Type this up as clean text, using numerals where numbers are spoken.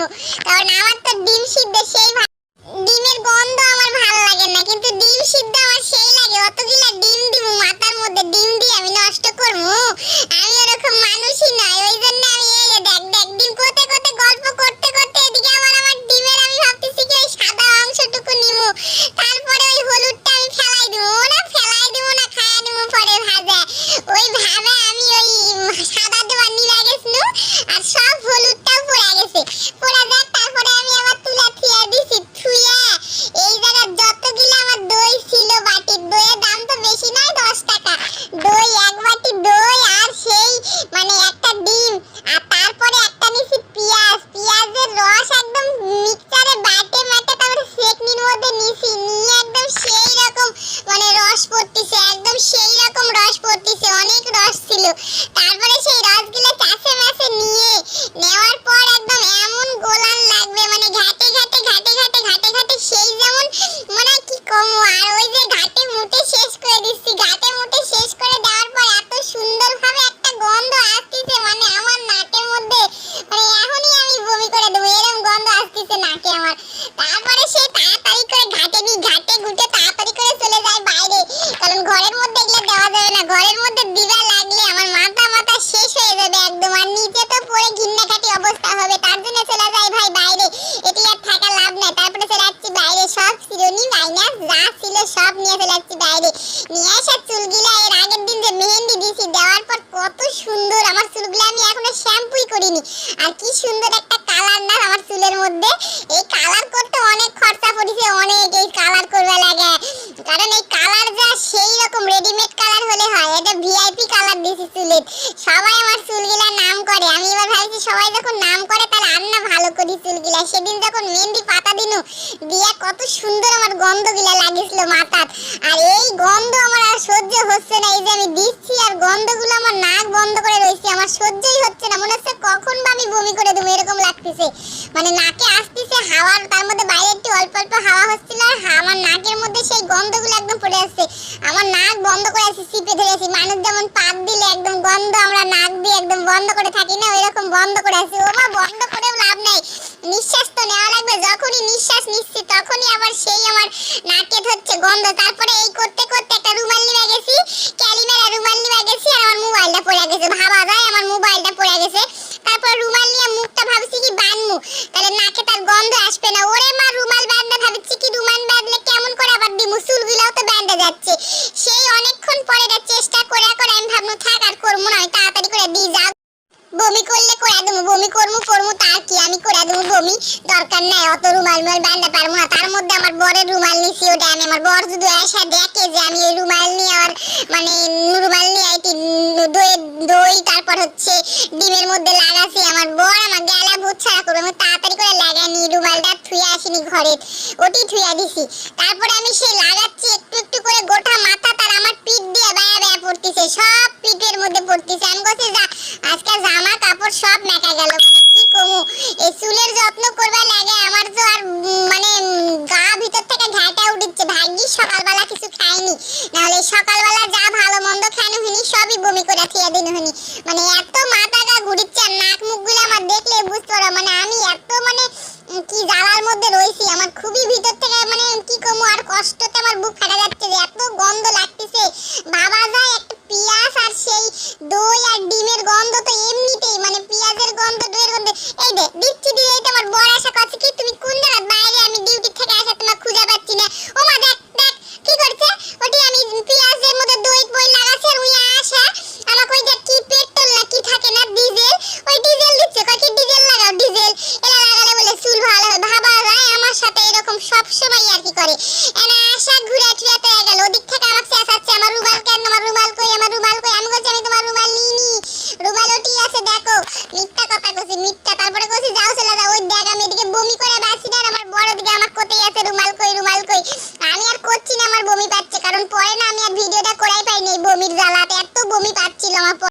দিমু, কারণ আমার তো ডিম সিদ্ধ সেই ডিমের গন্ধ আমার ভালো লাগে না, কিন্তু ডিম সিদ্ধ আমার সেই লাগে। অতগুলা ডিম দিমু, মাথার মধ্যে ডিম দিয়ে আমি নষ্ট করবো? আমি ওরকম মানুষই নয়। ওই জন্য আমি এই দেখ দেখ ডিম কোতে কোতে গল্প করতে করতে এদিকে আমার ডিমের আমি ভাবতেছি কি ওই সাদা অংশটুকু নিমু, তারপরে ওই হলুদটা আমি ফেলাই দেবো। না ফেলাই দেবো না, খায়া দেবো পরে ভাজা। ওই ভাবে আমি ওই সাদা দেওয়া নিয়ে গেছিল, আর সব হলুদটাও পড়ে গেছে। পড়ে যায়, তারপরে আমি আবার তুলে থিয়া দিছি। থুয়া এই জায়গায় যতগুলো আমার দই ছিল, বাটির দইয়ের দাম তো বেশি নয়, 10 টাকা দই, এক বাটি দই আর সেই মানে একটা ডিম, আর তারপরে একটা নিছি পেঁয়াজ। পেঁয়াজের রস একদম মিক্সচারে বাটে মাটে তারপরে সেকনির মধ্যে নিছি, নিয়ে একদম সেই রকম মানে রস পড়তিছে, একদম সেই রকম রস পড়তিছে, অনেক রস ছিল। তারপরে সেই রসগুলো চাষে মাছে নিয়ে নেওয়ার পর একদম এমন গোলান লাগবে, মানে ঘাটে ঘাটে ঘাটে ঘাটে ঘাটে ঘাটে সেই যেমন মানে কি কমো। আর ওই যে ঘাটে মুটে শেষ করে দিচ্ছি, ঘাটে মুটে শেষ করে দেওয়ার পর এত সুন্দরভাবে একটা গন্ধ আসতেছে, মানে আমার নাকের মধ্যে, মানে এখনই আমি বমি করে দেবো, এরকম গন্ধ আসতেছে নাকে আমার। তারপরে সেই তাড়াতাড়ি করে ঘাটে নিই, ঘাটে ঘুটে তাড়াতাড়ি করে চলে যায় বাইরে, কারণ ঘরের মধ্যে এগুলো দেওয়া যাবে না। ঘরের মধ্যে দিবা লাগলে আমার মাথা শেষ হয়ে যাবে একদম, আর নিচে তো পড়ে ঘিন্নাকাটি অবস্থা হবে। তার জন্য চলে যায় ভাই বাইরে, এটি আর থাকা লাভ নাই। তারপরে চলে যাচ্ছি বাইরে, সব চিরুনি মাইনাস যা ছিল সব নিয়ে চলে যাচ্ছি বাইরে। নিয়ে আসা চুলগুলা এর আগের দিন যে মেহেন্দি দিয়েছি, দেওয়ার পর কত সুন্দর আমার চুলগুলো, আমি এখনো শ্যাম্পুই করিনি, আর কি সুন্দর একটা কালার না আমার চুলের মধ্যে। এই কালার করতে অনেক খরচা পড়েছে, অনেক এই কালার করবে লাগে, কারণ এই কালার যা সেই রকম রেডিমেড কালার হলে হয়, এটা ভিআইপি কালার দিয়েছি চুলের। সবাই আমার চুলগুলা নাম করে, আমি এবার ভাবছি সবাই যখন নাম করে তাহলে আর না ভালো করি চুলগুলা। সেদিন যখন মেহেন্দি পাতা দিনু দিয়া কত সুন্দর আমার গন্ধগুলা লাগিয়েছিল মাথার, আর এই গন্ধ আমার আর সহ্য হচ্ছে না। এই যে আমি দিচ্ছি আর গন্ধগুলো আমার নাক বন্ধ করে রয়েছে, আমার সহ্যই হচ্ছে না, মনে হচ্ছে কখন বা আমি বমি করে দেবো এরকম লাগতেছে। মানে নাকে আসতেছে হাওয়া, তার মধ্যে বাইরে একটু অল্প অল্প হাওয়া হচ্ছিল, আর আমার নাকের মধ্যে সেই গন্ধগুলো একদম পড়ে আসছে। আমার নাক বন্ধ করে আছে, চিপে ধরেছি, মানুষ যেমন পাত দিলে একদম গন্ধ আমরা নাক দিয়ে একদম বন্ধ করে থাকি না, ওইরকম বন্ধ করে আছি। ও মা, বন্ধ করেও লাভ নাই, নিঃশ্বাস তো নেওয়া লাগবে। যখনই নিঃশ্বাস নিচ্ছি তখনই আবার সেই আমার নাকে ধরছে গন্ধ। তারপরে এই করতে করতে একটা রুমাল নিয়ে গেছি, ক্যালিমেরা রুমাল নিয়ে গেছি, আর আমার মোবাইলটা পড়ে গেছে। ভাবা যায় আমার মোবাইলটা পড়ে গেছে। তারপর রুমাল নিয়ে মুখটা ভাবছি কি বাঁধমু, তাহলে নাকে তার গন্ধ আসবে না। ওরে মা, রুমাল বাঁধতে ভাবছি কি রুমাল বাঁধলে কেমন করে আবার দিমু, চুলগুলাও তো বেঁধে যাচ্ছে। সেই অনেকক্ষণ পরে এটা চেষ্টা করে করে আমি ভাবনু থাক আর করবো না, তাড়াতাড়ি করে দিই, যা বমি করলে করে দেবো, বমি করবো তার কি, আমি করে দেবো বমি, দরকার নাই, অত রুমাল বাঁধতে পারবো না। তার মধ্যে আমার বরের রুমাল নিছি, ওটা আমি আমার বর যদি আসা দেখে যে আমি এই রুমাল নিয়ে আর মানে রুমাল নিয়ে আইটি দই তারপর হচ্ছে ডিমের মধ্যে লাগাছি, আমার বর আমার গেলা ভূত ছাড়া করবে। আমি তাড়াতাড়ি করে লাগাইনি, রুমালটা থুয়ে আসিনি ঘরে, ওটি থুয়ে দিছি। তারপরে আমি সেই লাগাচ্ছি একটু একটু করে গোটা মাথা, তার আমার পিঠ দিয়ে বায়া বায়া পড়তেছে, সব পিঠের মধ্যে পড়তেছে। আমি বলছি যা আজকে জামা কাপড় সব মেকা গেল, কি কমু, এই চুলের যত্ন করবে লাগে আমার তো আর মানে গা ভিতর থেকে ঘাটা উঠছে। ভাগ্যি সকালবেলা কিছু খাইনি, নাহলে সকালবেলা যা ভালো মন্দ খাইনি হইনি সবই বমি করে থিয়া দিন হইনি। মানে এত মাথা গা ঘুরিচ্ছে, আর নাক মুখগুলো আমার দেখলে বুঝতে পারো, মানে আমি এত মানে কি জ্বালার মধ্যে রয়েছি, আমার খুবই ভিতর থেকে মানে কি কমু, আর কষ্টতে আমার বুক ফাটা যাচ্ছে, যে এত গন্ধ লাগতেছে। বাবা যায় একটা পেঁয়াজ আর সেই দই আর ডিমের গন্ধ তো এমনিতেই, মানে পেঁয়াজের গন্ধ, দইয়ের গন্ধ, এই দে দিচ্ছি দিয়ে এই তো আমার বড় আশা করছে কি তুমি কোন জায়গা বাইরে, আমি ডিউটি থেকে আসা তোমার খুঁজে পাচ্ছি না। ও মা দেখ দেখ কি করছে, ওটি আমি পেঁয়াজের মধ্যে দই বই লাগাচ্ছি, আর উই আসা আমাকে ওই যে কি পেট্রোল না কি থাকে না ডিজেল, ওই ডিজেল দিচ্ছে, কয় কি ডিজেল লাগাও, ডিজেল এলা লাগালে বলে চুল ভালো হয়। ভাবা যায় আমার সাথে এরকম সব সময় আর কি করে, এনা আশা ঘুরে ফিরাতে গেল, ওদিক থেকে আমাকে চেঁচাচ্ছে আমার রুমাল কেন, আমার রুমাল কই, আমার রুমাল কই। আমি বলছি আমি তোমার রুমাল নিইনি, রুমাল ওটি আছে দেখো, মিথ্যা কথা কইছি মিথ্যা। তারপরে কইছি যাও চলে যাও, ওই দেখ আমি এদিকে বমি করে বাসি না, আমার বড় দিকে আমার কোতেই আছে রুমাল কই রুমাল কই। আমি আর করছি না, আমার বমি পাচ্ছে, কারণ পরে না আমি আর ভিডিওটা